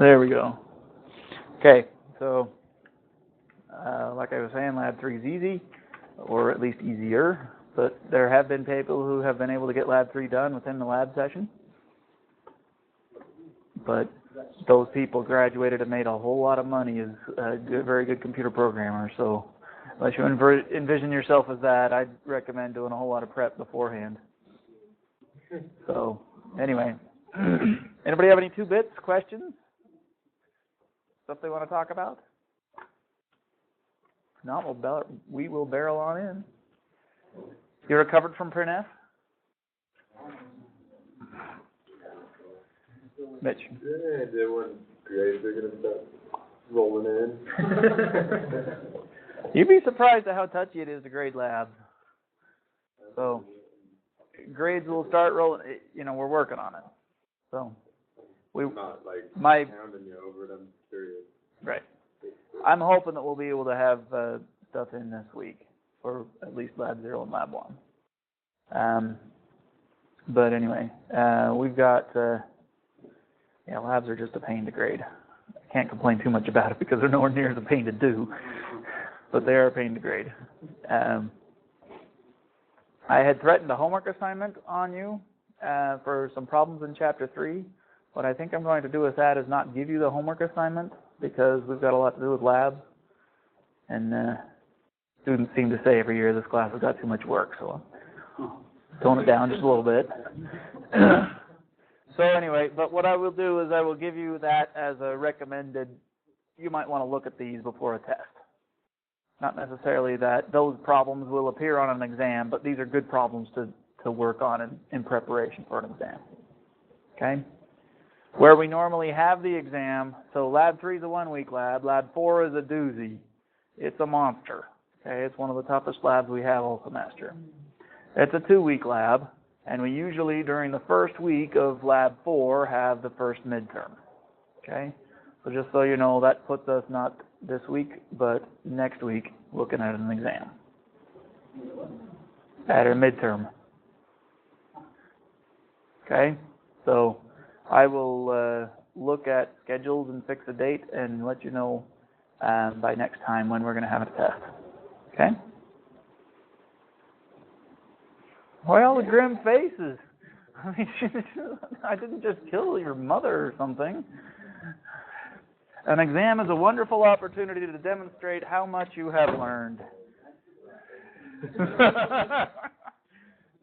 There we go. Okay, so like I was saying, Lab 3 is easy, or at least easier, but there have been people who have been able to get Lab 3 done within the lab session. But those people graduated and made a whole lot of money as very good computer programmers. So unless you envision yourself as that, I'd recommend doing a whole lot of prep beforehand. So anyway, anybody have any 2-bits questions? Stuff they want to talk about? If not, we will barrel on in. You recovered from Printf? Mitch? Yeah, they weren't great. They're going to start rolling in. You'd be surprised at how touchy it is to grade labs. So, grades will start rolling. We're working on it. So, not like pounding you over them periods. Right. I'm hoping that we'll be able to have stuff in this week for at least Lab 0 and Lab 1. But anyway, we've got, labs are just a pain to grade. I can't complain too much about it because they're nowhere near as a pain to do, but they are a pain to grade. I had threatened a homework assignment on you for some problems in Chapter 3. What I think I'm going to do with that is not give you the homework assignment because we've got a lot to do with labs. And students seem to say every year this class has got too much work, so I'm tone it down just a little bit. So anyway, but what I will do is I will give you that as a recommended, you might want to look at these before a test. Not necessarily that those problems will appear on an exam, but these are good problems to work on in preparation for an exam. Okay? Where we normally have the exam, so Lab 3 is a 1-week lab, Lab 4 is a doozy. It's a monster. Okay? It's one of the toughest labs we have all semester. It's a 2-week lab, and we usually, during the first week of Lab 4, have the first midterm. Okay? So just so you know, that puts us not this week, but next week, looking at an exam. At a midterm. Okay? So I will look at schedules and fix a date and let you know by next time when we're going to have a test. Okay? Why all the grim faces? I mean, I didn't just kill your mother or something. An exam is a wonderful opportunity to demonstrate how much you have learned.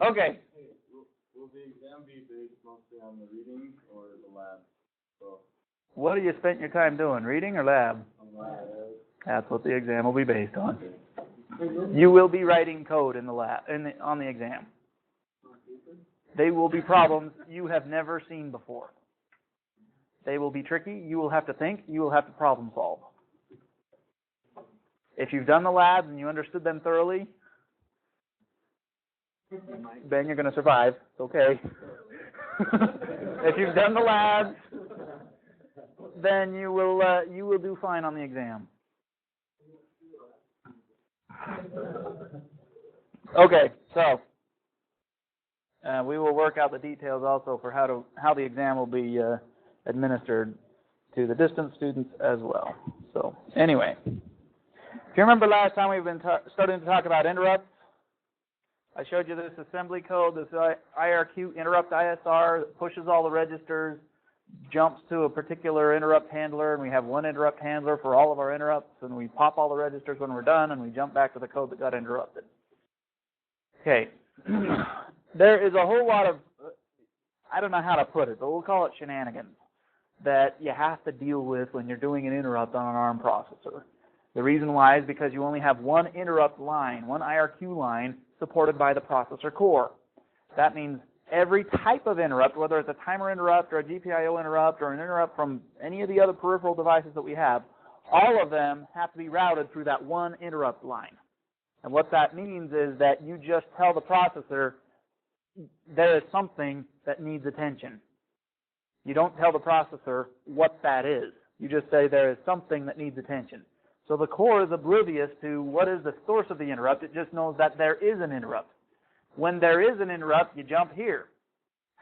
Okay. Will the exam be based mostly on the reading or the lab? So, what do you spend your time doing, reading or lab? Lab. That's what the exam will be based on. You will be writing code in the lab, on the exam. They will be problems you have never seen before. They will be tricky. You will have to think. You will have to problem solve. If you've done the labs and you understood them thoroughly, then you're going to survive. It's okay. If you've done the labs, then you will do fine on the exam. Okay, so we will work out the details also for how the exam will be administered to the distance students as well. So anyway, if you remember last time we've been starting to talk about interrupts. I showed you this assembly code, this IRQ interrupt ISR that pushes all the registers, jumps to a particular interrupt handler, and we have one interrupt handler for all of our interrupts, and we pop all the registers when we're done, and we jump back to the code that got interrupted. Okay. There is a whole lot of, I don't know how to put it, but we'll call it shenanigans that you have to deal with when you're doing an interrupt on an ARM processor. The reason why is because you only have one interrupt line, one IRQ line, supported by the processor core. That means every type of interrupt, whether it's a timer interrupt or a GPIO interrupt or an interrupt from any of the other peripheral devices that we have, all of them have to be routed through that one interrupt line. And what that means is that you just tell the processor there is something that needs attention. You don't tell the processor what that is. You just say there is something that needs attention. So the core is oblivious to what is the source of the interrupt. It just knows that there is an interrupt. When there is an interrupt, you jump here.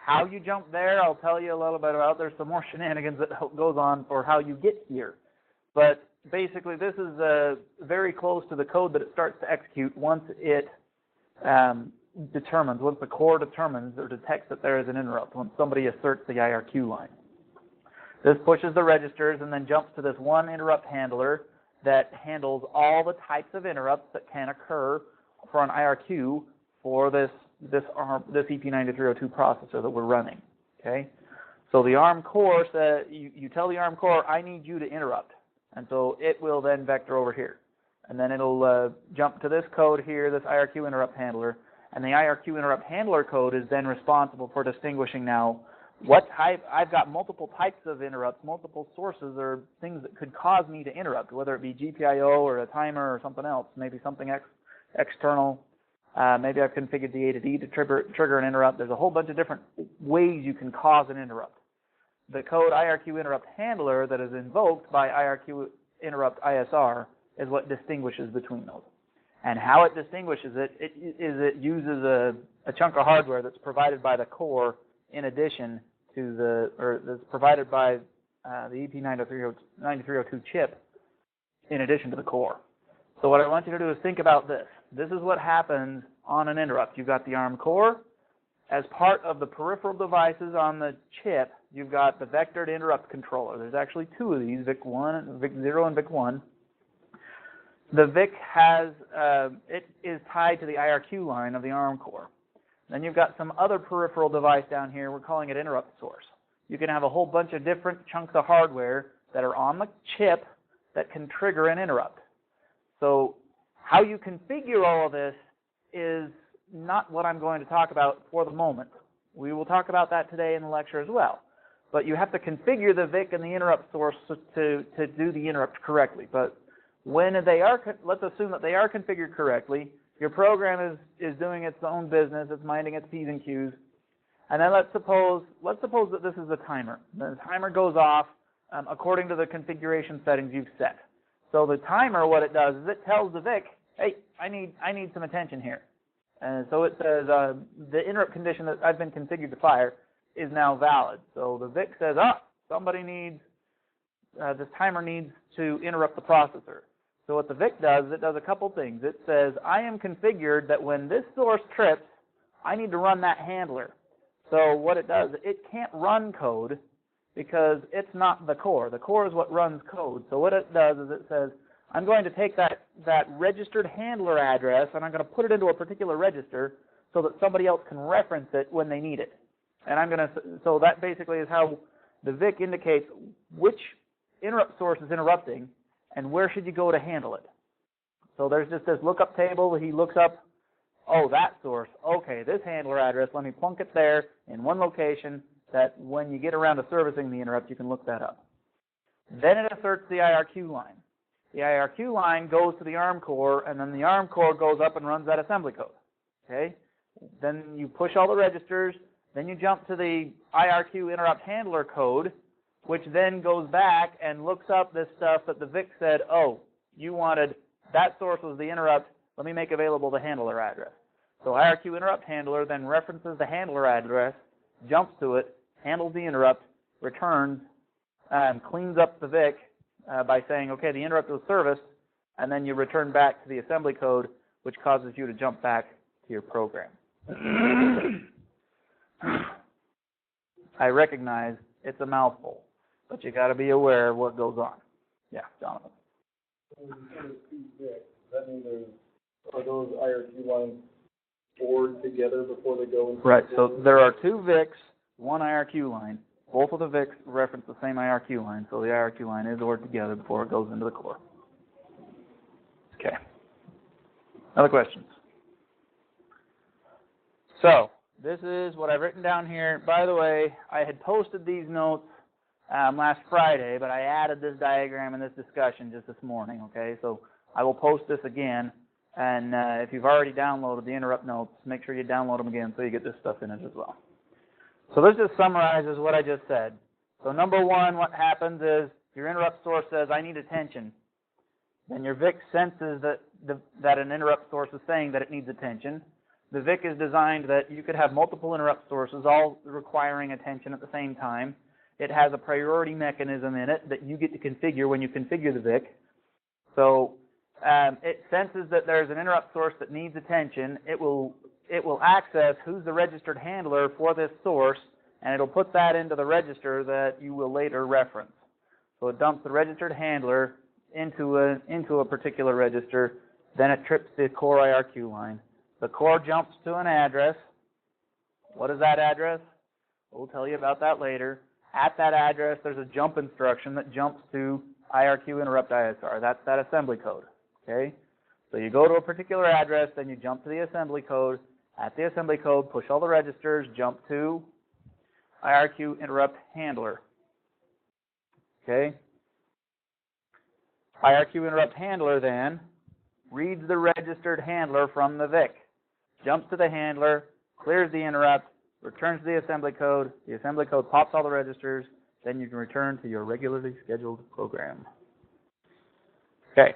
How you jump there, I'll tell you a little bit about. There's some more shenanigans that goes on for how you get here. But basically, this is very close to the code that it starts to execute once it once the core determines or detects that there is an interrupt, when somebody asserts the IRQ line. This pushes the registers and then jumps to this one interrupt handler that handles all the types of interrupts that can occur for an IRQ for this EP9302 processor that we're running. Okay, so the ARM core says, you tell the ARM core, I need you to interrupt, and so it will then vector over here, and then it'll jump to this code here, this IRQ interrupt handler, and the IRQ interrupt handler code is then responsible for distinguishing now what type. I've got multiple types of interrupts, multiple sources or things that could cause me to interrupt, whether it be GPIO or a timer or something else, maybe something external. Maybe I've configured the A to D to trigger an interrupt. There's a whole bunch of different ways you can cause an interrupt. The code IRQ interrupt handler that is invoked by IRQ interrupt ISR is what distinguishes between those. And how it distinguishes it uses a chunk of hardware that's provided by the core in addition to that's provided by the EP9302 chip in addition to the core. So what I want you to do is think about this. This is what happens on an interrupt. You've got the ARM core. As part of the peripheral devices on the chip, you've got the vectored interrupt controller. There's actually two of these, VIC1, VIC0 and VIC1. The VIC has, it is tied to the IRQ line of the ARM core. Then you've got some other peripheral device down here. We're calling it interrupt source. You can have a whole bunch of different chunks of hardware that are on the chip that can trigger an interrupt. So how you configure all of this is not what I'm going to talk about for the moment. We will talk about that today in the lecture as well. But you have to configure the VIC and the interrupt source to do the interrupt correctly. But when they are, let's assume that they are configured correctly, your program is doing its own business, it's minding its P's and Q's, and then let's suppose that this is a timer. The timer goes off according to the configuration settings you've set. So the timer, what it does is it tells the VIC, hey, I need some attention here. And so it says the interrupt condition that I've been configured to fire is now valid. So the VIC says, somebody needs, this timer needs to interrupt the processor. So what the VIC does is it does a couple things. It says, I am configured that when this source trips, I need to run that handler. So what it does, it can't run code because it's not the core. The core is what runs code. So what it does is it says, I'm going to take that registered handler address and I'm going to put it into a particular register so that somebody else can reference it when they need it. And so that basically is how the VIC indicates which interrupt source is interrupting and where should you go to handle it. So there's just this lookup table. He looks up, that source. Okay, this handler address, let me plunk it there in one location that when you get around to servicing the interrupt, you can look that up. Then it asserts the IRQ line. The IRQ line goes to the ARM core, and then the ARM core goes up and runs that assembly code. Okay? Then you push all the registers, then you jump to the IRQ interrupt handler code, which then goes back and looks up this stuff that the VIC said, you wanted, that source was the interrupt, let me make available the handler address. So IRQ interrupt handler then references the handler address, jumps to it, handles the interrupt, returns, cleans up the VIC by saying, okay, the interrupt was serviced, and then you return back to the assembly code, which causes you to jump back to your program. I recognize it's a mouthful, but you got to be aware of what goes on. Yeah, Jonathan. So there's two VICs. Does that mean are those IRQ lines stored together before they go into Right, so there are two VICs, one IRQ line. Both of the VICs reference the same IRQ line, so the IRQ line is ordered together before it goes into the core. Okay. Other questions? So, this is what I've written down here. By the way, I had posted these notes last Friday, but I added this diagram and this discussion just this morning, okay? So I will post this again, and if you've already downloaded the interrupt notes, make sure you download them again so you get this stuff in it as well. So this just summarizes what I just said. So number one, what happens is your interrupt source says, I need attention. Then your VIC senses that an interrupt source is saying that it needs attention. The VIC is designed that you could have multiple interrupt sources all requiring attention at the same time. It has a priority mechanism in it that you get to configure when you configure the VIC. So it senses that there's an interrupt source that needs attention. It will access who's the registered handler for this source, and it'll put that into the register that you will later reference. So it dumps the registered handler into a particular register, then it trips the core IRQ line. The core jumps to an address. What is that address? We'll tell you about that later. At that address, there's a jump instruction that jumps to IRQ interrupt ISR. That's that assembly code. Okay? So you go to a particular address, then you jump to the assembly code. At the assembly code, push all the registers, jump to IRQ interrupt handler. Okay? IRQ interrupt handler then reads the registered handler from the VIC, jumps to the handler, clears the interrupt, returns to the assembly code pops all the registers, then you can return to your regularly scheduled program. Okay,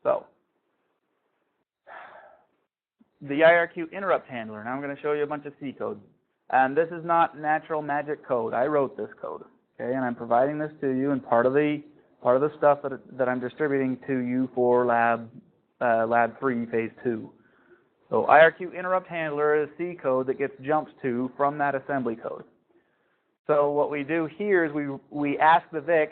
so the IRQ interrupt handler. Now I'm going to show you a bunch of C code. And this is not natural magic code. I wrote this code, okay, and I'm providing this to you, and part of the stuff that I'm distributing to you for Lab 3, Phase 2. So IRQ interrupt handler is C code that gets jumped to from that assembly code. So what we do here is we ask the VIC.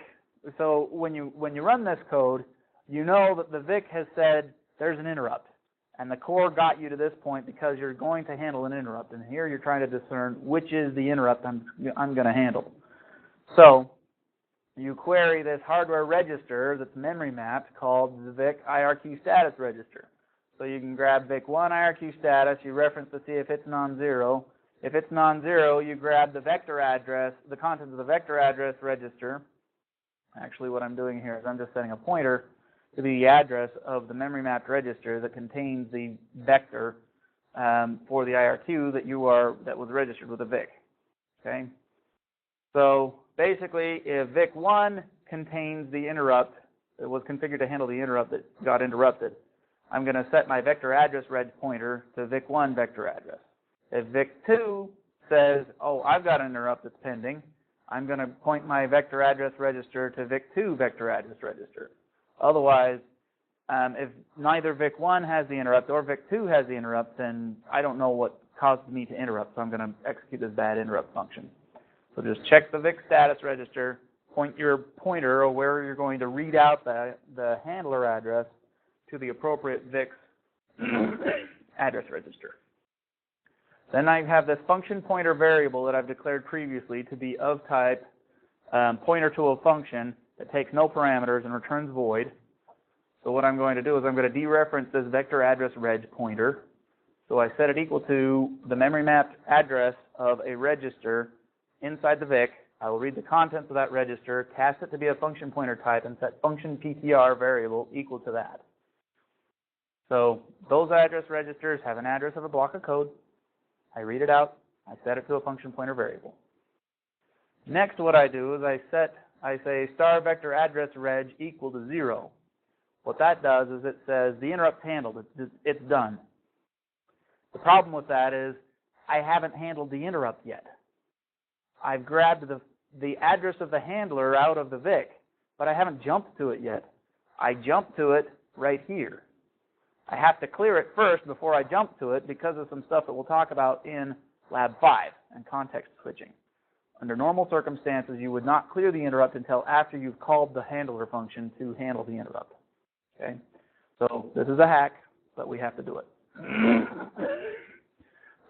So when you run this code, you know that the VIC has said there's an interrupt, and the core got you to this point because you're going to handle an interrupt, and here you're trying to discern which is the interrupt I'm going to handle. So you query this hardware register that's memory mapped called the VIC IRQ status register. So you can grab VIC1 IRQ status, you reference to see if it's non-zero. If it's non-zero, you grab the vector address, the contents of the vector address register. Actually, what I'm doing here is I'm just setting a pointer to the address of the memory mapped register that contains the vector for the IRQ that was registered with the VIC. Okay? So basically, if VIC1 contains the interrupt, it was configured to handle the interrupt that got interrupted, I'm going to set my vector address reg pointer to VIC1 vector address. If VIC2 says, oh, I've got an interrupt that's pending, I'm going to point my vector address register to VIC2 vector address register. Otherwise, if neither VIC1 has the interrupt or VIC2 has the interrupt, then I don't know what caused me to interrupt, so I'm going to execute this bad interrupt function. So just check the VIC status register, point your pointer or where you're going to read out the handler address to the appropriate VIC address register. Then I have this function pointer variable that I've declared previously to be of type pointer to a function that takes no parameters and returns void. So what I'm going to do is I'm going to dereference this vector address reg pointer. So I set it equal to the memory mapped address of a register inside the VIC. I will read the contents of that register, cast it to be a function pointer type, and set function PTR variable equal to that. So those address registers have an address of a block of code. I read it out. I set it to a function pointer variable. Next, what I do is I say star vector address reg equal to 0. What that does is it says the interrupt's handled. It's done. The problem with that is I haven't handled the interrupt yet. I've grabbed the address of the handler out of the VIC, but I haven't jumped to it yet. I jump to it right here. I have to clear it first before I jump to it because of some stuff that we'll talk about in Lab 5 and context switching. Under normal circumstances, you would not clear the interrupt until after you've called the handler function to handle the interrupt. Okay? So this is a hack, but we have to do it.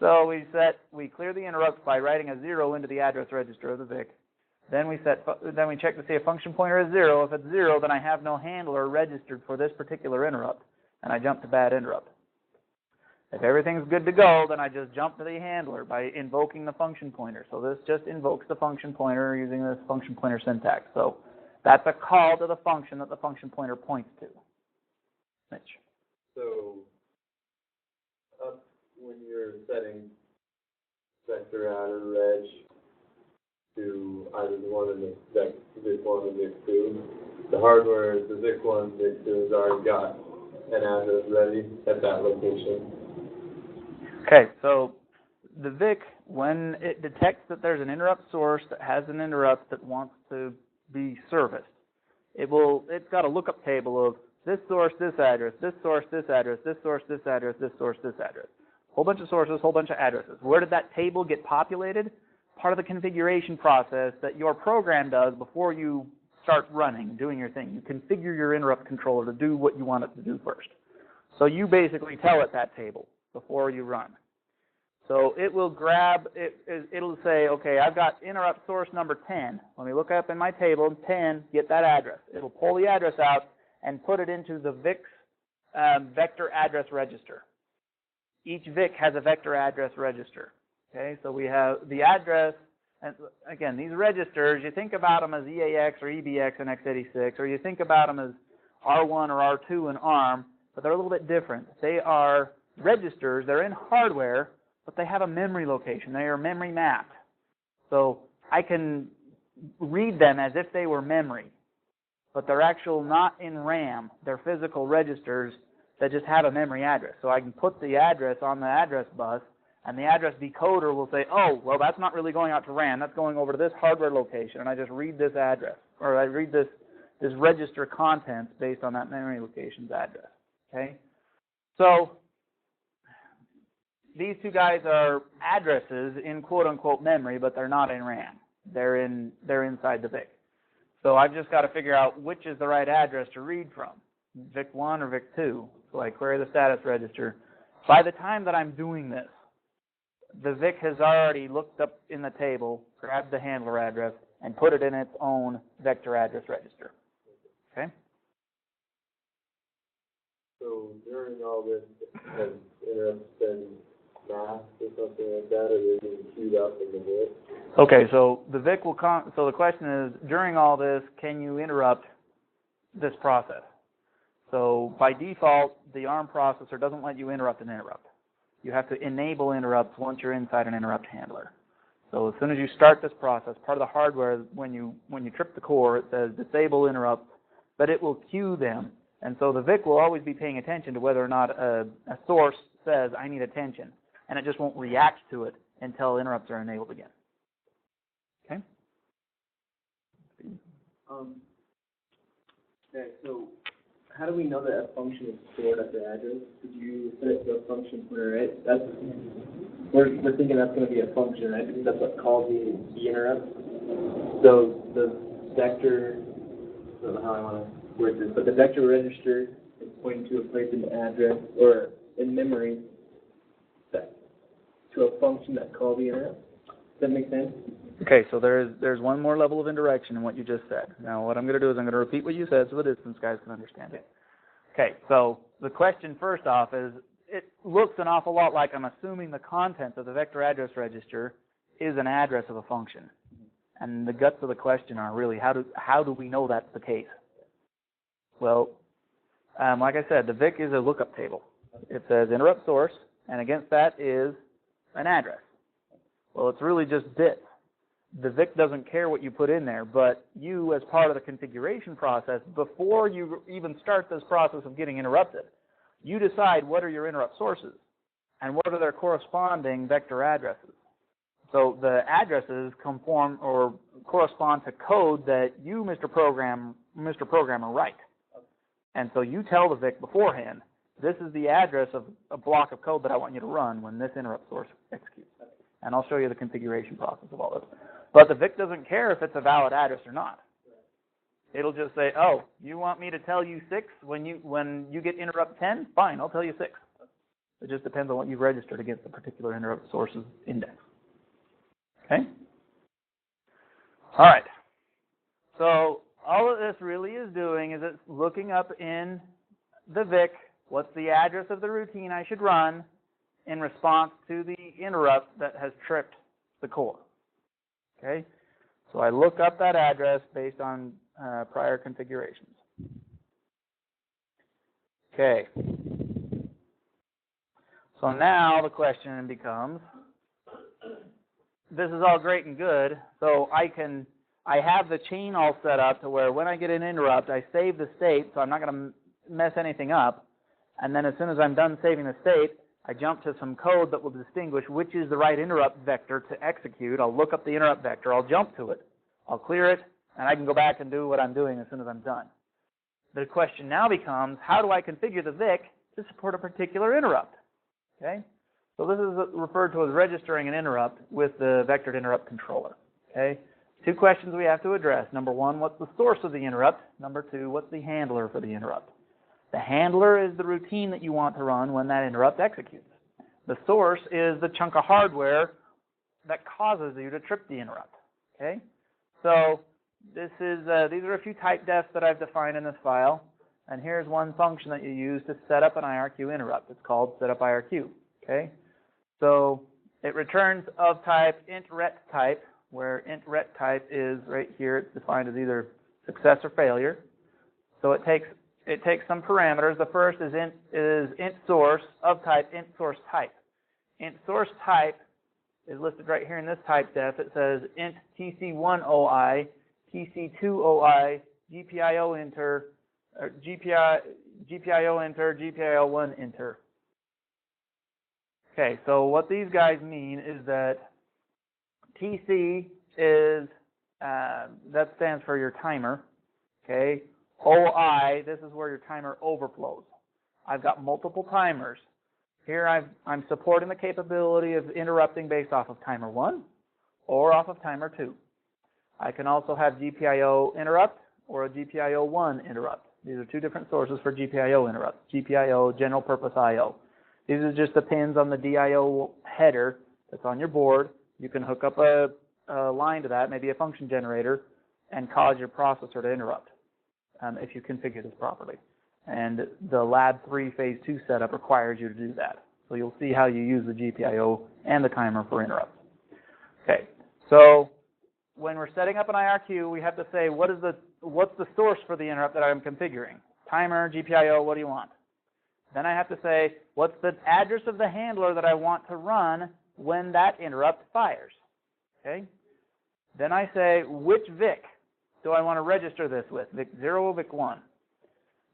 So we clear the interrupt by writing a 0 into the address register of the VIC. Then we check to see if function pointer is 0. If it's 0, then I have no handler registered for this particular interrupt, and I jump to bad interrupt. If everything's good to go, then I just jump to the handler by invoking the function pointer. So this just invokes the function pointer using this function pointer syntax. So that's a call to the function that the function pointer points to. Mitch. So when you're setting vector adder reg to either the one in the VIC1 or VIC2, the hardware, the VIC1, VIC2 has already got an address ready at that location. Okay, so the VIC, when it detects that there's an interrupt source that has an interrupt that wants to be serviced, it's got a lookup table of this source, this address, this source, this address, this source, this address, this source, this address. Whole bunch of sources, whole bunch of addresses. Where did that table get populated? Part of the configuration process that your program does before you start running, doing your thing. You configure your interrupt controller to do what you want it to do first. So you basically tell it that table before you run. So it will grab, it'll say, okay, I've got interrupt source number 10. Let me look up in my table, 10, get that address. It'll pull the address out and put it into the VIC's vector address register. Each VIC has a vector address register. Okay, so we have the address, and again, these registers, you think about them as EAX or EBX in x86, or you think about them as R1 or R2 in ARM, but they're a little bit different. They are registers, they're in hardware, but they have a memory location. They are memory mapped. So I can read them as if they were memory, but they're actual not in RAM. They're physical registers that just have a memory address. So I can put the address on the address bus, and the address decoder will say, oh, well, that's not really going out to RAM. That's going over to this hardware location, and I just read this address, or I read this register contents based on that memory location's address. Okay? So these two guys are addresses in quote-unquote memory, but they're not in RAM. They're inside the VIC. So I've just got to figure out which is the right address to read from, VIC1 or VIC2. So I query the status register. By the time that I'm doing this, the VIC has already looked up in the table, grabbed the handler address, and put it in its own vector address register. Okay? So during all this, has interrupts been masked or something like that, or they're being queued up in the VIC? Okay, so the VIC will so the question is, during all this, can you interrupt this process? So by default, the ARM processor doesn't let you interrupt an interrupt. You have to enable interrupts once you're inside an interrupt handler. So as soon as you start this process, part of the hardware, when you trip the core, it says disable interrupts, but it will queue them. And so the VIC will always be paying attention to whether or not a source says, I need attention. And it just won't react to it until interrupts are enabled again. Okay? Okay, so how do we know that a function is stored at the address? Did you set it to a function pointer, right? We're thinking that's going to be a function, right? Because that's what calls the interrupt. So the vector, I don't know how I want to word this, but the vector register is pointing to a place in the address or in memory to a function that calls the interrupt. Does that make sense? Okay, so there's one more level of indirection in what you just said. Now, what I'm going to do is I'm going to repeat what you said so the distance guys can understand it. Okay, so the question first off is, it looks an awful lot like I'm assuming the content of the vector address register is an address of a function. And the guts of the question are really, how do we know that's the case? Well, like I said, the VIC is a lookup table. It says interrupt source, and against that is an address. Well, it's really just bits. The VIC doesn't care what you put in there, but you, as part of the configuration process, before you even start this process of getting interrupted, you decide what are your interrupt sources and what are their corresponding vector addresses. So the addresses conform or correspond to code that you, Mr. Programmer, write. And so you tell the VIC beforehand, this is the address of a block of code that I want you to run when this interrupt source executes. And I'll show you the configuration process of all this. But the VIC doesn't care if it's a valid address or not. It'll just say, oh, you want me to tell you 6 when you get interrupt 10? Fine, I'll tell you 6. It just depends on what you've registered against the particular interrupt source's index. Okay? All right. So all that this really is doing is it's looking up in the VIC what's the address of the routine I should run in response to the interrupt that has tripped the core. Okay? So I look up that address based on prior configurations. Okay. So now the question becomes, this is all great and good, so I have the chain all set up to where when I get an interrupt, I save the state, so I'm not going to mess anything up, and then as soon as I'm done saving the state, I jump to some code that will distinguish which is the right interrupt vector to execute. I'll look up the interrupt vector, I'll jump to it, I'll clear it, and I can go back and do what I'm doing as soon as I'm done. The question now becomes, how do I configure the VIC to support a particular interrupt? Okay? So this is referred to as registering an interrupt with the vectored interrupt controller. Okay? Two questions we have to address. Number one, what's the source of the interrupt? Number two, what's the handler for the interrupt? The handler is the routine that you want to run when that interrupt executes. The source is the chunk of hardware that causes you to trip the interrupt. Okay? So this is these are a few type defs that I've defined in this file, and here's one function that you use to set up an IRQ interrupt. It's called setup IRQ. Okay? So it returns of type int ret type, where int ret type is right here. It's defined as either success or failure. So it takes some parameters. The first is int source of type int source type. Int source type is listed right here in this type def. It says int tc1oi, tc2oi, GPIO enter, or GPIO enter, GPIO1 enter. Okay, so what these guys mean is that TC is, that stands for your timer, okay? OI, this is where your timer overflows. I've got multiple timers. Here I'm supporting the capability of interrupting based off of timer 1 or off of timer 2. I can also have GPIO interrupt or a GPIO 1 interrupt. These are two different sources for GPIO interrupt. GPIO, general purpose IO. These are just the pins on the DIO header that's on your board. You can hook up a line to that, maybe a function generator, and cause your processor to interrupt if you configure this properly. And the Lab 3 Phase 2 setup requires you to do that. So you'll see how you use the GPIO and the timer for interrupts. Okay, so when we're setting up an IRQ, we have to say what's the source for the interrupt that I'm configuring? Timer, GPIO, what do you want? Then I have to say, what's the address of the handler that I want to run when that interrupt fires? Okay? Then I say, which VIC do I want to register this with? VIC 0 or VIC 1?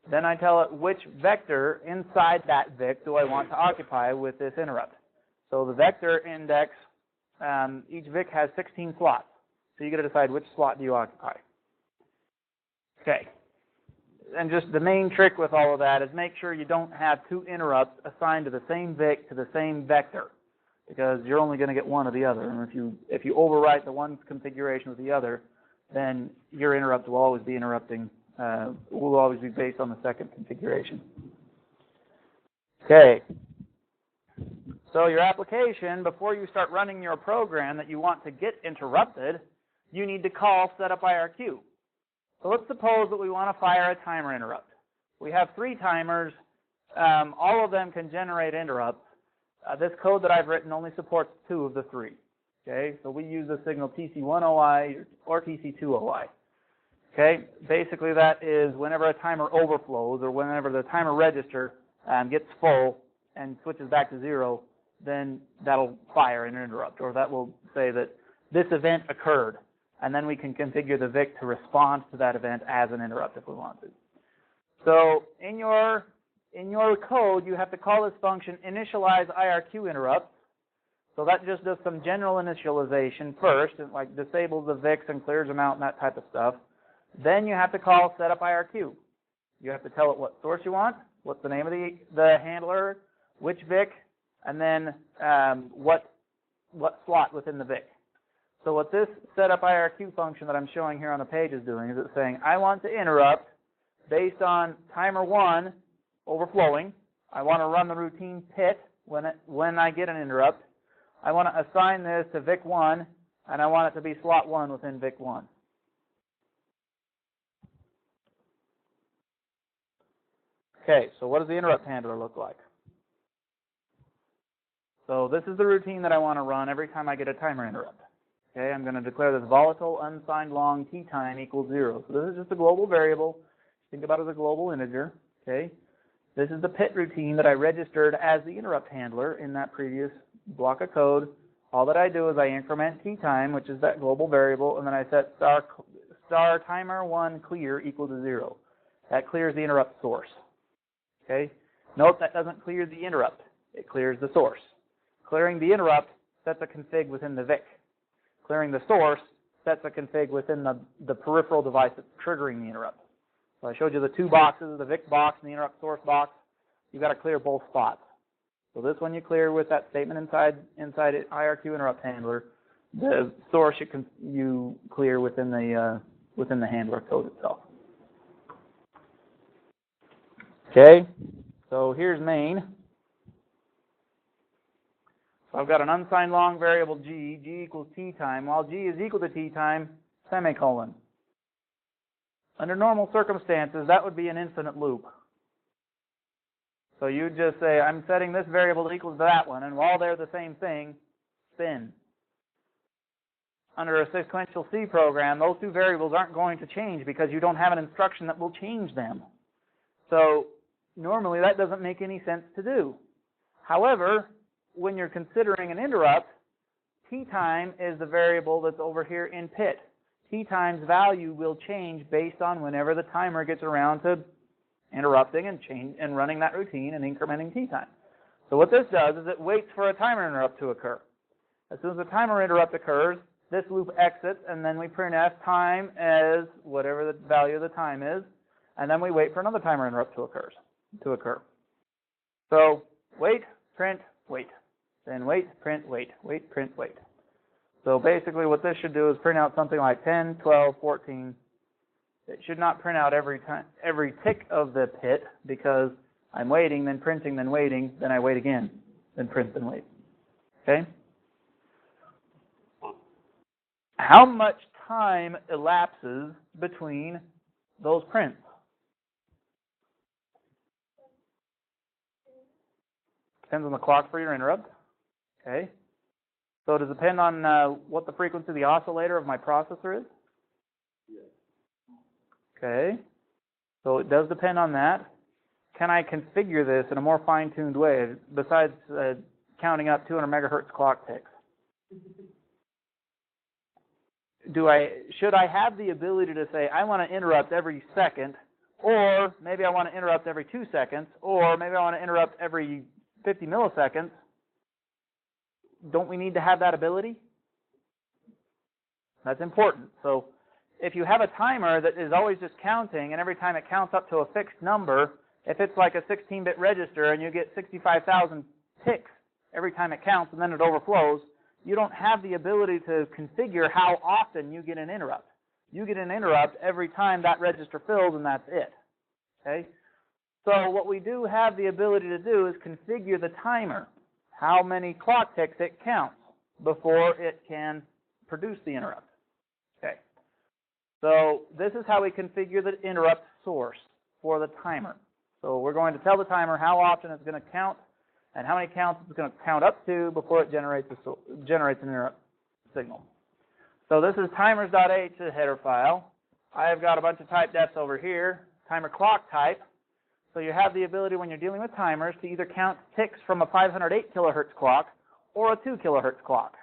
Then I tell it which vector inside that VIC do I want to occupy with this interrupt. So the vector index, each VIC has 16 slots. So you got to decide which slot do you occupy. Okay. And just the main trick with all of that is make sure you don't have two interrupts assigned to the same VIC to the same vector, because you're only going to get one or the other. And if you overwrite the one configuration with the other, then your interrupt will always be will always be based on the second configuration. Okay. So your application, before you start running your program that you want to get interrupted, you need to call setup IRQ. So let's suppose that we want to fire a timer interrupt. We have 3 timers. All of them can generate interrupts. This code that I've written only supports 2 of the 3. Okay, so we use the signal TC1OI or TC2OI. Okay, basically that is whenever a timer overflows or whenever the timer register gets full and switches back to 0, then that'll fire an interrupt, or that will say that this event occurred. And then we can configure the VIC to respond to that event as an interrupt if we want to. So in your code, you have to call this function initialize IRQ interrupts. So that just does some general initialization first, and like disables the VICs and clears them out and that type of stuff. Then you have to call setup IRQ. You have to tell it what source you want, what's the name of the handler, which VIC, and then what slot within the VIC. So what this setup IRQ function that I'm showing here on the page is doing is it's saying, I want to interrupt based on timer 1 overflowing. I want to run the routine pit when I get an interrupt. I want to assign this to VIC 1, and I want it to be slot 1 within VIC 1. Okay, so what does the interrupt handler look like? So this is the routine that I want to run every time I get a timer interrupt. Okay, I'm going to declare this volatile unsigned long t time equals 0. So this is just a global variable. Think about it as a global integer. Okay, this is the pit routine that I registered as the interrupt handler in that previous block of code. All that I do is I increment t time, which is that global variable, and then I set star timer 1 clear equal to 0. That clears the interrupt source. Okay, note that doesn't clear the interrupt. it clears the source. Clearing the interrupt sets a config within the VIC. Clearing the source sets a config within the peripheral device that's triggering the interrupt. So I showed you the two boxes, the VIC box and the interrupt source box. You've got to clear both spots. So this one you clear with that statement inside it, IRQ interrupt handler. The source you clear within the handler code itself. Okay, so here's main. So I've got an unsigned long variable g equals t time. While g is equal to t time, semicolon. Under normal circumstances, that would be an infinite loop. So you'd just say, I'm setting this variable equals to that one, and while they're the same thing, spin. Under a sequential C program, those two variables aren't going to change because you don't have an instruction that will change them. So normally that doesn't make any sense to do. However, when you're considering an interrupt, t time is the variable that's over here in pit. T time's value will change based on whenever the timer gets around to interrupting and running that routine and incrementing t time. So what this does is it waits for a timer interrupt to occur. As soon as the timer interrupt occurs, this loop exits, and then we printf time as whatever the value of the time is, and then we wait for another timer interrupt to occur. So wait, print, wait. Then wait, print, wait. Wait, print, wait. So basically what this should do is print out something like 10, 12, 14. It should not print out every tick of the pit because I'm waiting, then printing, then waiting, then I wait again, then print, then wait. Okay? How much time elapses between those prints? Depends on the clock for your interrupt. Okay. So does it depend on what the frequency of the oscillator of my processor is? Yes. Okay. So it does depend on that. Can I configure this in a more fine-tuned way besides counting up 200 megahertz clock ticks? Should I have the ability to say, I want to interrupt every second, or maybe I want to interrupt every 2 seconds, or maybe I want to interrupt every 50 milliseconds? Don't we need to have that ability? That's important. So if you have a timer that is always just counting, and every time it counts up to a fixed number, if it's like a 16-bit register and you get 65,000 ticks every time it counts and then it overflows, you don't have the ability to configure how often you get an interrupt. You get an interrupt every time that register fills, and that's it. Okay? So what we do have the ability to do is configure the timer, how many clock ticks it counts before it can produce the interrupt. Okay. So this is how we configure the interrupt source for the timer. So we're going to tell the timer how often it's going to count and how many counts it's going to count up to before it generates an interrupt signal. So this is timers.h, the header file. I have got a bunch of type defs over here, timer clock type. So you have the ability when you're dealing with timers to either count ticks from a 508 kilohertz clock or a 2 kilohertz clock.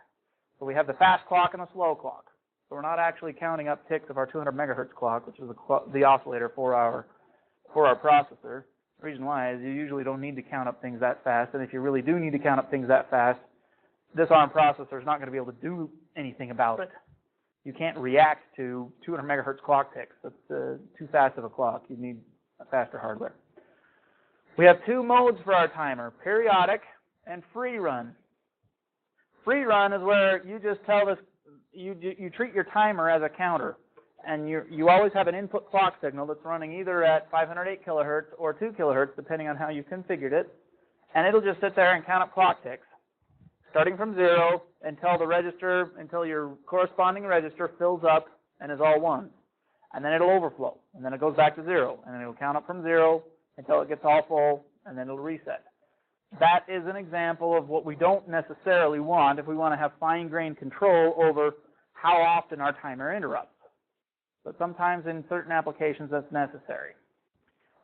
So we have the fast clock and the slow clock. So we're not actually counting up ticks of our 200 megahertz clock, which is the oscillator for our processor. The reason why is you usually don't need to count up things that fast, and if you really do need to count up things that fast, this ARM processor is not going to be able to do anything about it. You can't react to 200 megahertz clock ticks. That's too fast of a clock. You need a faster hardware. We have two modes for our timer, periodic and free run. Free run is where you just tell this, you treat your timer as a counter, and you always have an input clock signal that's running either at 508 kilohertz or 2 kilohertz, depending on how you configured it, and it'll just sit there and count up clock ticks, starting from 0 until your corresponding register fills up and is all 1, and then it'll overflow, and then it goes back to 0, and then it'll count up from 0 until it gets all full, and then it'll reset. That is an example of what we don't necessarily want if we want to have fine-grained control over how often our timer interrupts. But sometimes in certain applications that's necessary.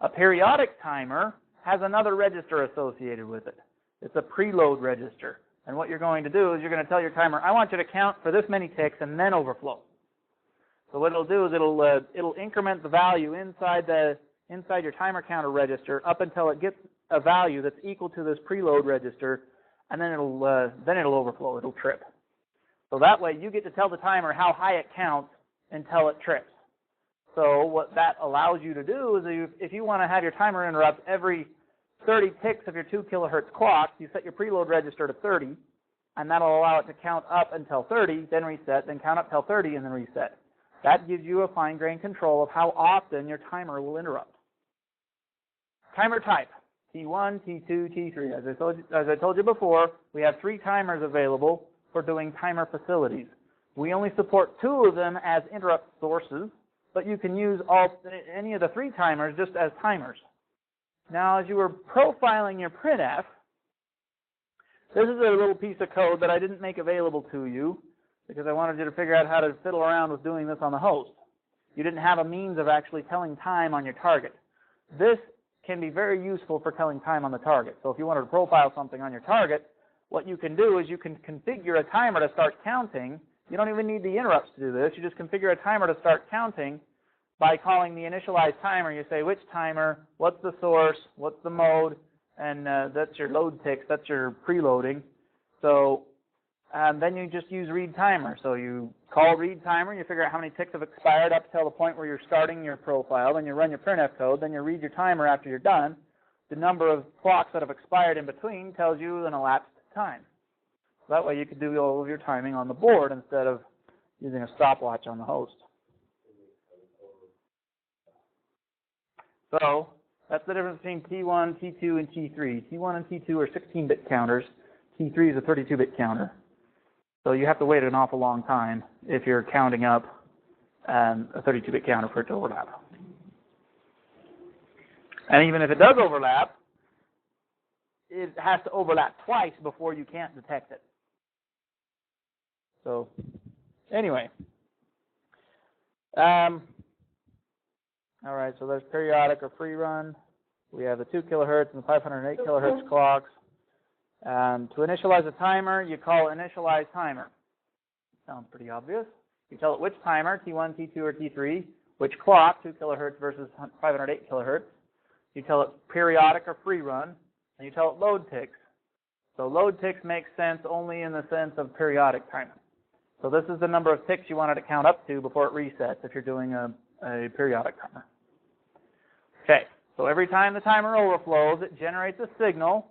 A periodic timer has another register associated with it. It's a preload register. And what you're going to do is you're going to tell your timer, I want you to count for this many ticks and then overflow. So what it'll do is it'll increment the value inside your timer counter register up until it gets a value that's equal to this preload register, and then it'll overflow. It'll trip. So that way, you get to tell the timer how high it counts until it trips. So what that allows you to do is if you want to have your timer interrupt every 30 ticks of your 2 kilohertz clock, you set your preload register to 30, and that'll allow it to count up until 30, then reset, then count up till 30, and then reset. That gives you a fine-grained control of how often your timer will interrupt. Timer type, T1, T2, T3. As I told you before, we have 3 timers available for doing timer facilities. We only support 2 of them as interrupt sources, but you can use any of the 3 timers just as timers. Now, as you were profiling your printf, this is a little piece of code that I didn't make available to you because I wanted you to figure out how to fiddle around with doing this on the host. You didn't have a means of actually telling time on your target. This can be very useful for telling time on the target. So if you wanted to profile something on your target, what you can do is you can configure a timer to start counting. You don't even need the interrupts to do this. You just configure a timer to start counting by calling the initialize timer. You say which timer, what's the source, what's the mode, and that's your load ticks, that's your preloading. So then you just use read timer. So you call read timer, you figure out how many ticks have expired up till the point where you're starting your profile, then you run your printf code, then you read your timer after you're done. The number of clocks that have expired in between tells you an elapsed time. So that way you can do all of your timing on the board instead of using a stopwatch on the host. So that's the difference between T1, T2, and T3. T1 and T2 are 16-bit counters. T3 is a 32-bit counter. So you have to wait an awful long time if you're counting up a 32-bit counter for it to overlap. And even if it does overlap, it has to overlap twice before you can't detect it. So anyway. All right, so there's periodic or free run. We have the 2 kilohertz and the 508 kilohertz clocks. To initialize a timer, you call initialize timer. Sounds pretty obvious. You tell it which timer, T1, T2, or T3, which clock, 2 kilohertz versus 508 kilohertz. You tell it periodic or free run, and you tell it load ticks. So load ticks makes sense only in the sense of periodic timing. So this is the number of ticks you want it to count up to before it resets if you're doing a periodic timer. Okay, so every time the timer overflows, it generates a signal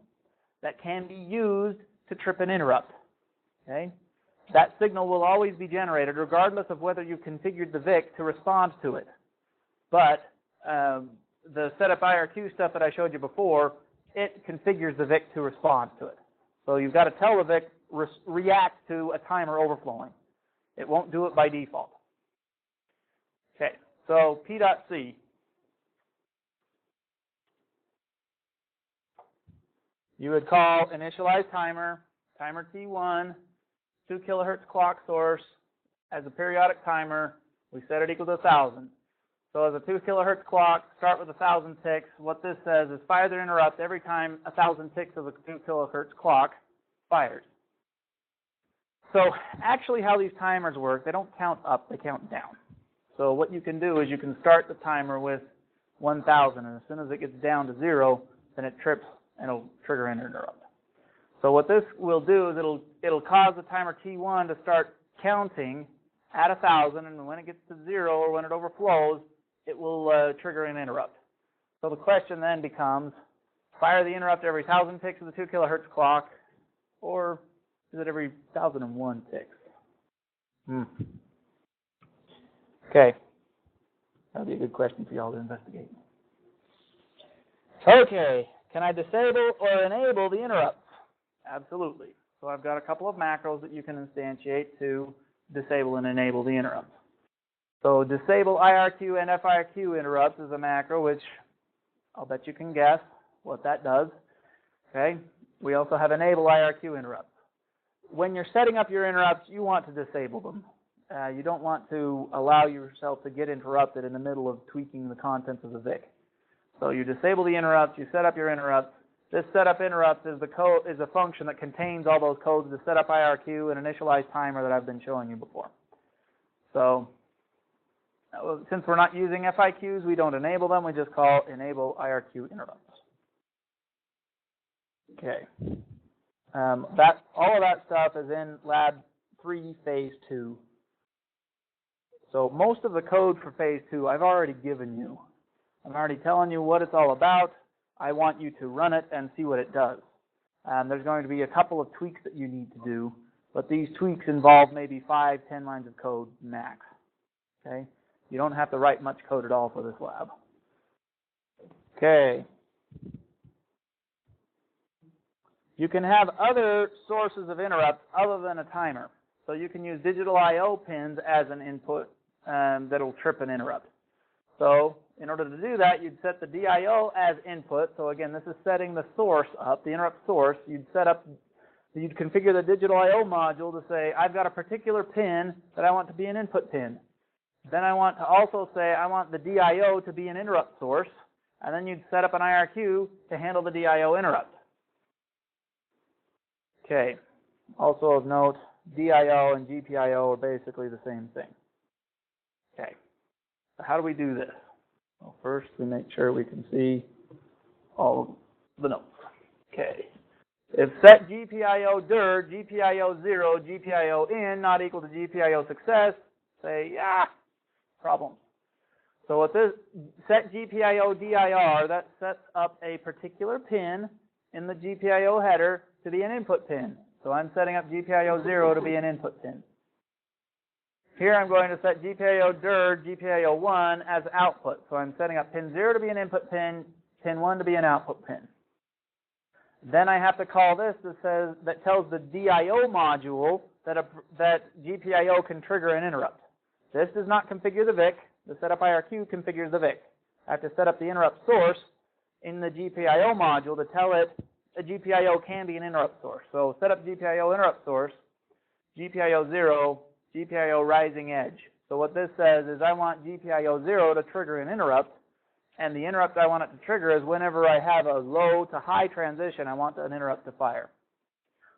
that can be used to trip an interrupt. Okay? That signal will always be generated regardless of whether you configured the VIC to respond to it. But the setup IRQ stuff that I showed you before, it configures the VIC to respond to it. So you've got to tell the VIC react to a timer overflowing. It won't do it by default. Okay, so P.C. You would call initialize timer, timer T1, 2 kilohertz clock source as a periodic timer. We set it equal to 1,000. So as a 2 kilohertz clock, start with 1,000 ticks. What this says is fire the interrupt every time 1,000 ticks of a 2 kilohertz clock fires. So actually how these timers work, they don't count up, they count down. So what you can do is you can start the timer with 1,000, and as soon as it gets down to 0, then it trips and it'll trigger an interrupt. So what this will do is it'll cause the timer T1 to start counting at 1,000, and when it gets to 0 or when it overflows, it will trigger an interrupt. So the question then becomes, fire the interrupt every 1,000 ticks of the 2 kilohertz clock, or is it every 1,001 ticks? Okay. That'll be a good question for y'all to investigate. Okay. Can I disable or enable the interrupts? Absolutely. So I've got a couple of macros that you can instantiate to disable and enable the interrupts. So disable IRQ and FIRQ interrupts is a macro, which I'll bet you can guess what that does. Okay. We also have enable IRQ interrupts. When you're setting up your interrupts, you want to disable them. You don't want to allow yourself to get interrupted in the middle of tweaking the contents of the VIC. So you disable the interrupts, you set up your interrupts. This setup interrupts is a function that contains all those codes to set up IRQ and initialize timer that I've been showing you before. So since we're not using FIQs, we don't enable them. We just call enable IRQ interrupts. Okay. All of that stuff is in Lab 3, Phase 2. So most of the code for Phase 2 I've already given you. I'm already telling you what it's all about. I want you to run it and see what it does. There's going to be a couple of tweaks that you need to do, but these tweaks involve maybe 5-10 lines of code max. Okay? You don't have to write much code at all for this lab. Okay. You can have other sources of interrupts other than a timer. So you can use digital I/O pins as an input that'll trip an interrupt. So in order to do that, you'd set the DIO as input. So again, this is setting the source up, the interrupt source. You'd configure the digital I/O module to say, I've got a particular pin that I want to be an input pin. Then I want to also say, I want the DIO to be an interrupt source. And then you'd set up an IRQ to handle the DIO interrupt. Okay. Also of note, DIO and GPIO are basically the same thing. Okay. So how do we do this? Well, first we make sure we can see all the notes. Okay. If set GPIO dir, GPIO 0, GPIO in not equal to GPIO success, say, yeah, problem. So with this set GPIO dir, that sets up a particular pin in the GPIO header to be an input pin. So I'm setting up GPIO 0 to be an input pin. Here I'm going to set GPIO dir, GPIO 1 as output. So I'm setting up pin 0 to be an input pin, pin 1 to be an output pin. Then I have to call this that tells the DIO module that GPIO can trigger an interrupt. This does not configure the VIC. The setup IRQ configures the VIC. I have to set up the interrupt source in the GPIO module to tell it a GPIO can be an interrupt source. So set up GPIO interrupt source, GPIO 0, GPIO rising edge. So what this says is I want GPIO 0 to trigger an interrupt, and the interrupt I want it to trigger is whenever I have a low to high transition, I want an interrupt to fire.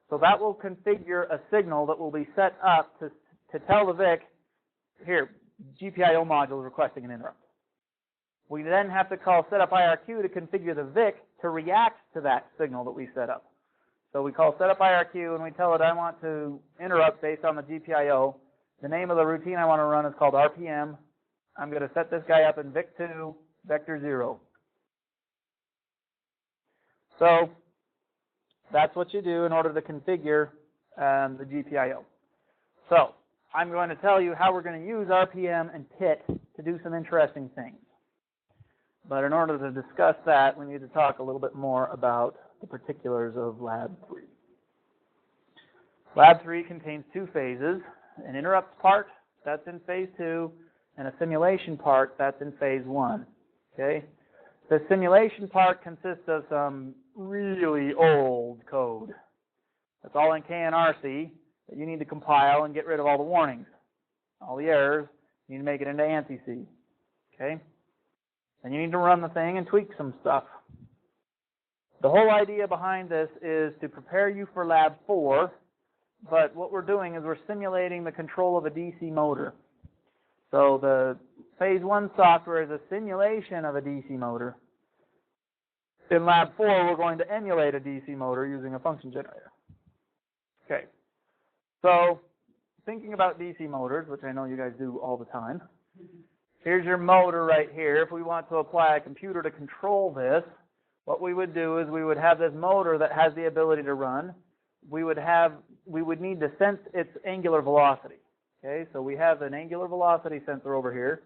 So that will configure a signal that will be set up to tell the VIC, here, GPIO module is requesting an interrupt. We then have to call setup IRQ to configure the VIC to react to that signal that we set up. So we call setup IRQ and we tell it I want to interrupt based on the GPIO. The name of the routine I want to run is called RPM. I'm going to set this guy up in VIC2, vector 0. So that's what you do in order to configure the GPIO. So I'm going to tell you how we're going to use RPM and PIT to do some interesting things. But in order to discuss that, we need to talk a little bit more about the particulars of Lab 3. Lab 3 contains 2 phases, an interrupts part, that's in Phase 2, and a simulation part, that's in Phase 1. Okay? The simulation part consists of some really old code. That's all in KNRC that you need to compile and get rid of all the warnings. All the errors, you need to make it into ANSI-C. Okay? And you need to run the thing and tweak some stuff. The whole idea behind this is to prepare you for Lab 4, but what we're doing is we're simulating the control of a DC motor. So the Phase 1 software is a simulation of a DC motor. In Lab 4, we're going to emulate a DC motor using a function generator. Okay. So thinking about DC motors, which I know you guys do all the time, here's your motor right here. If we want to apply a computer to control this, what we would do is we would have this motor that has the ability to run. We would need to sense its angular velocity. Okay, so we have an angular velocity sensor over here.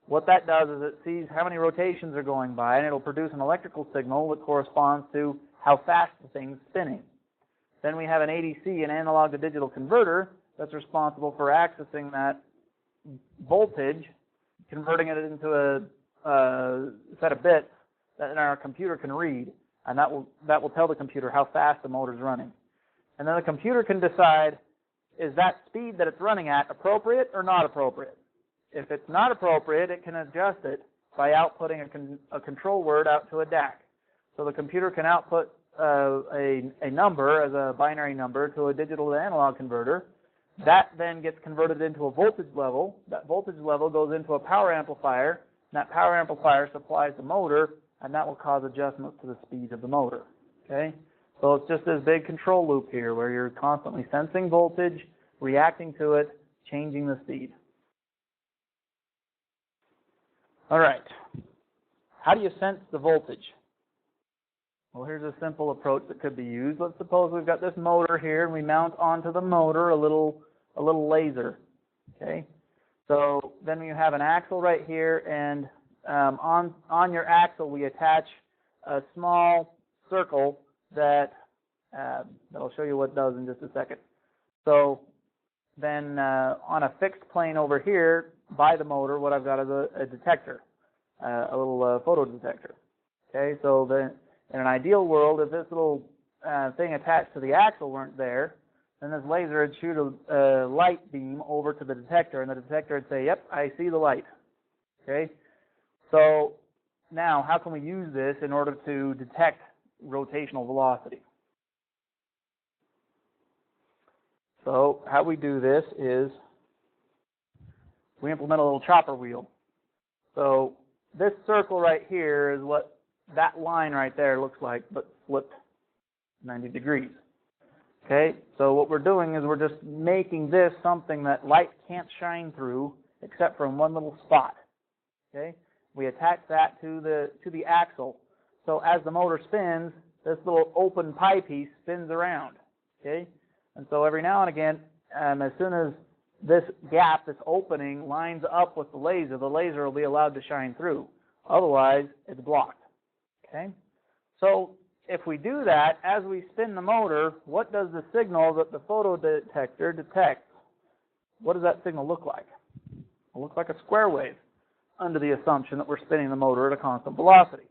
What that does is it sees how many rotations are going by, and it'll produce an electrical signal that corresponds to how fast the thing's spinning. Then we have an ADC, an analog to digital converter, that's responsible for accessing that voltage, converting it into a set of bits that our computer can read, and that will tell the computer how fast the motor's running. And then the computer can decide, is that speed that it's running at appropriate or not appropriate? If it's not appropriate, it can adjust it by outputting a control word out to a DAC. So the computer can output a number as a binary number to a digital to analog converter. That then gets converted into a voltage level. That voltage level goes into a power amplifier, and that power amplifier supplies the motor, and that will cause adjustments to the speed of the motor. Okay? So it's just this big control loop here where you're constantly sensing voltage, reacting to it, changing the speed. All right. How do you sense the voltage? Well, here's a simple approach that could be used. Let's suppose we've got this motor here, and we mount onto the motor a little laser. Okay. So then you have an axle right here, and on your axle we attach a small circle that I'll show you what it does in just a second. So then on a fixed plane over here by the motor, what I've got is a detector, a little photo detector. Okay, so then in an ideal world, if this little thing attached to the axle weren't there, then this laser would shoot a light beam over to the detector, and the detector would say, yep, I see the light. Okay, so now how can we use this in order to detect rotational velocity? So how we do this is we implement a little chopper wheel. So this circle right here is what that line right there looks like, but flipped 90 degrees. Okay, so what we're doing is we're just making this something that light can't shine through except from one little spot. Okay, we attach that to the axle. So as the motor spins, this little open pie piece spins around. Okay, and so every now and again, as soon as this gap, this opening, lines up with the laser will be allowed to shine through. Otherwise, it's blocked. Okay, so if we do that, as we spin the motor, what does the signal that the photo detector detects, what does that signal look like? It looks like a square wave under the assumption that we're spinning the motor at a constant velocity.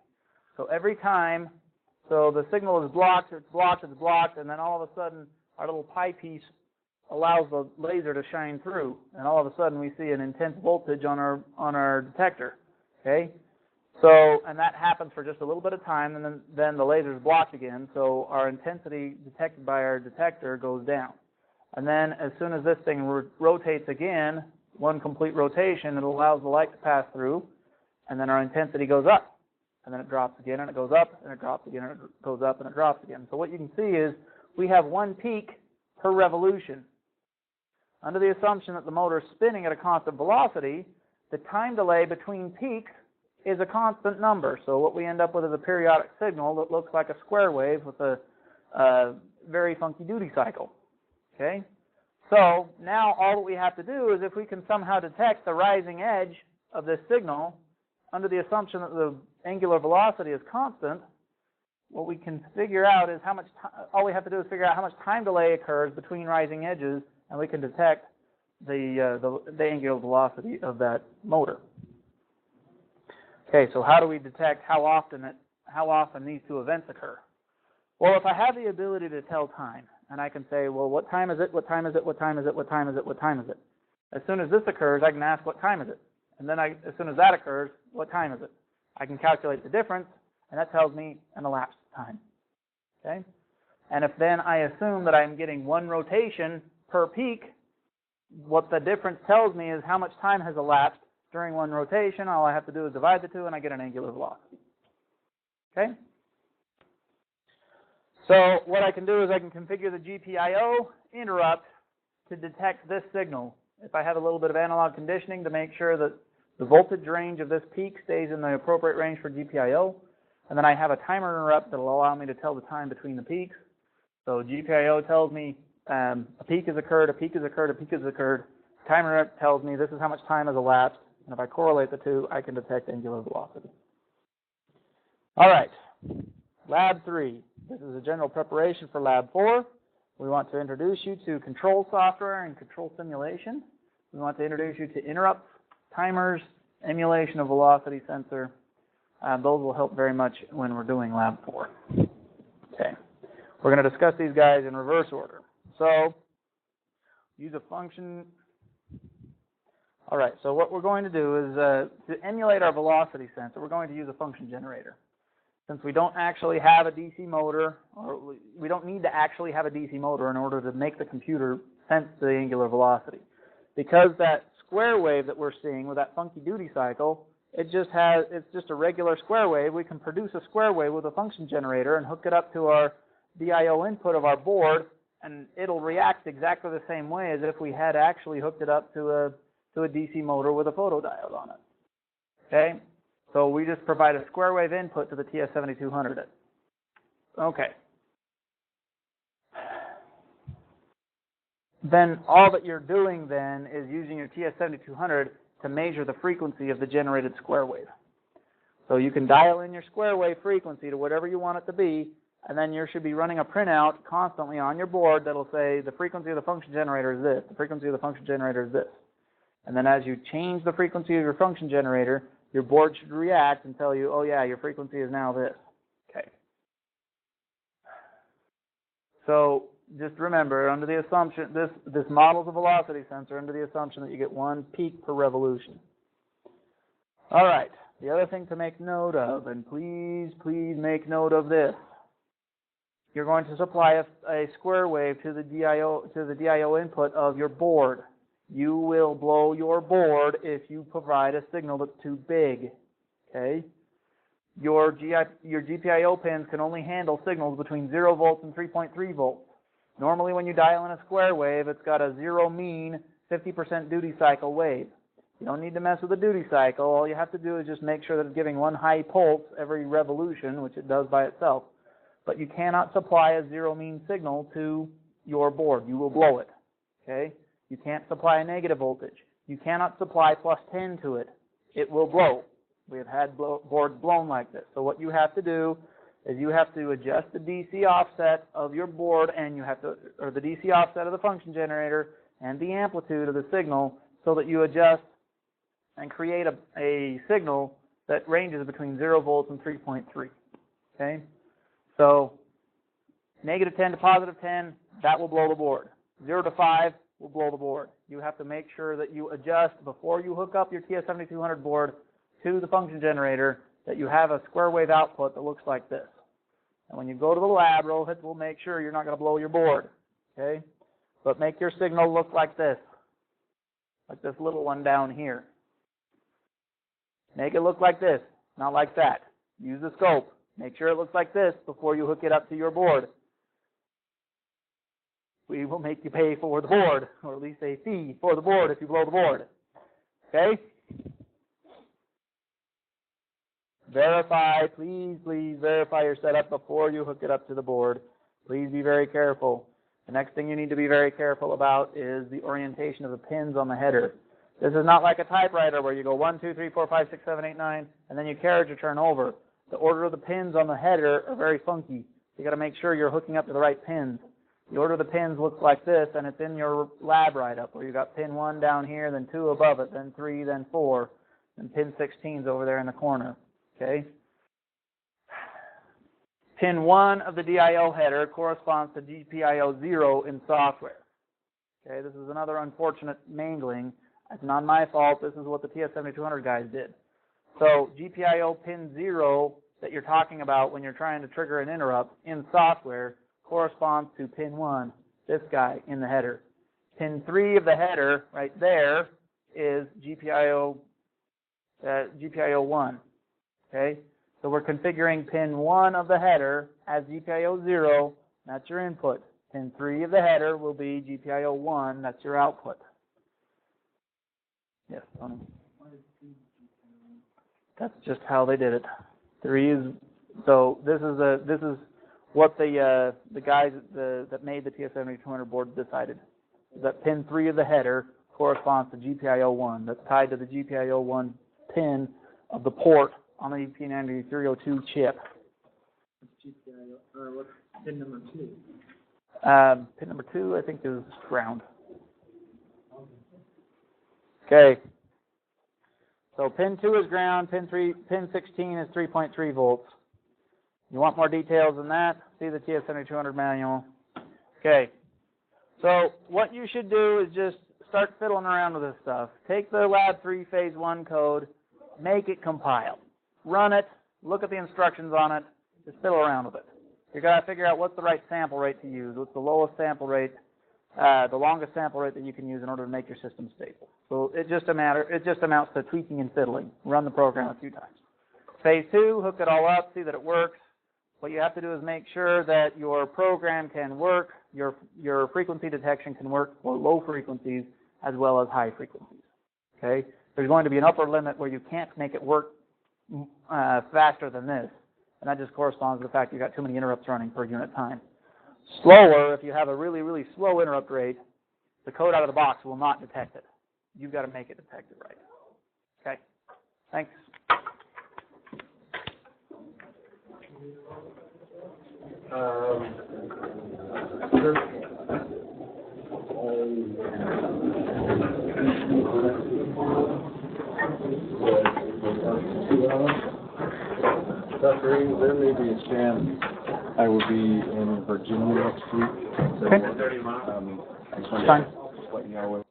So every time, so the signal is blocked, it's blocked, it's blocked, and then all of a sudden our little pie piece allows the laser to shine through, and all of a sudden we see an intense voltage on our detector. Okay? So, and that happens for just a little bit of time, and then the laser is blocked again, so our intensity detected by our detector goes down. And then as soon as this thing rotates again, one complete rotation, it allows the light to pass through, and then our intensity goes up. And then it drops again, and it goes up, and it drops again, and it goes up, and it drops again. So what you can see is we have one peak per revolution. Under the assumption that the motor is spinning at a constant velocity, the time delay between peaks is a constant number. So what we end up with is a periodic signal that looks like a square wave with a very funky duty cycle. Okay? So now all that we have to do is if we can somehow detect the rising edge of this signal under the assumption that the angular velocity is constant, what we can figure out is how much all we have to do is figure out how much time delay occurs between rising edges, and we can detect the angular velocity of that motor. Okay, so how do we detect how often these two events occur? Well, if I have the ability to tell time, and I can say, well, what time is it? What time is it? What time is it? What time is it? What time is it? As soon as this occurs, I can ask, what time is it? And then as soon as that occurs, what time is it? I can calculate the difference, and that tells me an elapsed time. Okay? And if then I assume that I'm getting one rotation per peak, what the difference tells me is how much time has elapsed during one rotation. All I have to do is divide the two, and I get an angular velocity. Okay? So what I can do is I can configure the GPIO interrupt to detect this signal. If I have a little bit of analog conditioning to make sure that the voltage range of this peak stays in the appropriate range for GPIO, and then I have a timer interrupt that will allow me to tell the time between the peaks. So GPIO tells me a peak has occurred, a peak has occurred, a peak has occurred. Timer interrupt tells me this is how much time has elapsed, and if I correlate the two, I can detect angular velocity. All right, Lab 3. This is a general preparation for Lab 4. We want to introduce you to control software and control simulation. We want to introduce you to interrupts, timers, emulation of velocity sensor. Those will help very much when we're doing Lab 4. Okay. We're going to discuss these guys in reverse order. So, use a function. All right, so what we're going to do is to emulate our velocity sensor, we're going to use a function generator. Since we don't actually have a DC motor, or we don't need to actually have a DC motor in order to make the computer sense the angular velocity. Because that square wave that we're seeing with that funky duty cycle, it's just a regular square wave. We can produce a square wave with a function generator and hook it up to our DIO input of our board, and it'll react exactly the same way as if we had actually hooked it up to a DC motor with a photodiode on it. Okay? So we just provide a square wave input to the TS7200. Okay. Then all that you're doing then is using your TS7200 to measure the frequency of the generated square wave. So you can dial in your square wave frequency to whatever you want it to be, and then you should be running a printout constantly on your board that'll say the frequency of the function generator is this, the frequency of the function generator is this. And then as you change the frequency of your function generator, your board should react and tell you, oh yeah, your frequency is now this. Okay. So just remember, under the assumption, this model's a velocity sensor under the assumption that you get 1 peak per revolution. All right. The other thing to make note of, and please make note of this. You're going to supply a square wave to the DIO input of your board. You will blow your board if you provide a signal that's too big. Okay? Your GPIO pins can only handle signals between 0 volts and 3.3 volts. Normally when you dial in a square wave, it's got a 0 mean 50% duty cycle wave. You don't need to mess with the duty cycle. All you have to do is just make sure that it's giving 1 high pulse every revolution, which it does by itself. But you cannot supply a 0 mean signal to your board. You will blow it. Okay? You can't supply a negative voltage. You cannot supply plus 10 to it. It will blow. We have had boards blown like this. So what you have to do is you have to adjust the DC offset of your board, and you have to, or the DC offset of the function generator and the amplitude of the signal, so that you adjust and create a signal that ranges between 0 volts and 3.3. Okay? So negative 10 to positive 10, that will blow the board. 0 to 5 will blow the board. You have to make sure that you adjust before you hook up your TS7200 board to the function generator, that you have a square wave output that looks like this. And when you go to the lab, we'll make sure you're not going to blow your board. Okay? But make your signal look like this little one down here. Make it look like this, not like that. Use the scope. Make sure it looks like this before you hook it up to your board. We will make you pay for the board, or at least a fee for the board if you blow the board. Okay? Verify, please verify your setup before you hook it up to the board. Please be very careful. The next thing you need to be very careful about is the orientation of the pins on the header. This is not like a typewriter where you go 1, 2, 3, 4, 5, 6, 7, 8, 9, and then you carriage or turn over. The order of the pins on the header are very funky. You got to make sure you're hooking up to the right pins. The order of the pins looks like this, and it's in your lab write-up, where you got pin 1 down here, then 2 above it, then 3, then 4, and pin 16's over there in the corner. Okay? Pin 1 of the DIO header corresponds to GPIO 0 in software. Okay, this is another unfortunate mangling. It's not my fault. This is what the TS7200 guys did. So GPIO pin 0 that you're talking about when you're trying to trigger an interrupt in software corresponds to pin 1, this guy in the header. Pin 3 of the header right there is GPIO 1. Okay? So we're configuring pin 1 of the header as GPIO 0. That's your input. Pin 3 of the header will be GPIO 1. That's your output. Yes, Tony? That's just how they did it. 3 is, so this is what the guys that made the TS7200 board decided. That pin 3 of the header corresponds to GPIO 1. That's tied to the GPIO 1 pin of the port on the EP9302 chip. What's pin number 2? Pin number 2, I think, is ground. Okay. So pin 2 is ground, pin 16 is 3.3 volts. You want more details than that? See the TS7200 manual. Okay. So what you should do is just start fiddling around with this stuff. Take the Lab 3 Phase 1 code, make it compile. Run it, look at the instructions on it, just fiddle around with it. You've got to figure out what's the right sample rate to use, what's the lowest sample rate, the longest sample rate that you can use in order to make your system stable. So it just amounts to tweaking and fiddling. Run the program a few times. Phase 2, hook it all up, see that it works. what you have to do is make sure that your program can work, your frequency detection can work for low frequencies as well as high frequencies. Okay? There's going to be an upper limit where you can't make it work faster than this, and that just corresponds to the fact you've got too many interrupts running per unit time. Slower, if you have a really, really slow interrupt rate, the code out of the box will not detect it. You've got to make it detect it right. Okay? Thanks. There may be a chance I will be in Virginia next week. Okay. I just wanted Fine. to let you know.